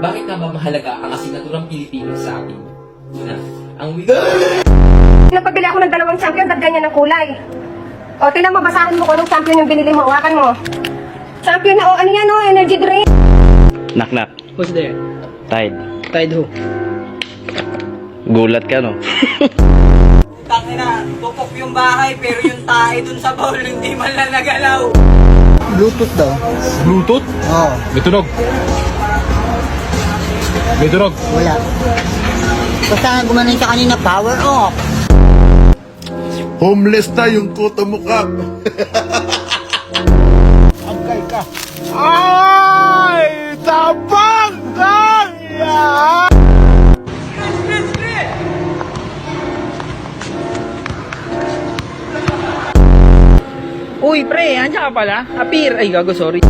Bakit nga ba mahalaga ang asinaturang Pilipino sa atin? Una, ang Nagpabili ako ng 2 champion at ganyan ng kulay. O, tingnan mo, basahan mo kung anong champion yung binili mo. Hawakan mo. Champion na, ano yan, energy drink. Knock knock. Who's there? Tide. Tide who? Gulat ka, no? Tangina, tupok yung bahay pero yung tae dun sa bowl hindi man lang nagalaw. Bluetooth daw. Bluetooth? Oo. May tunog. May tunog. Wala. Basta gumanon siya kanina, power off. Homeless na yung kuto mo ka. Agay ka. Ay! Tabang! Kaya! Uy, pre, andiyan ka pala? Appear. Ay, gago, sorry.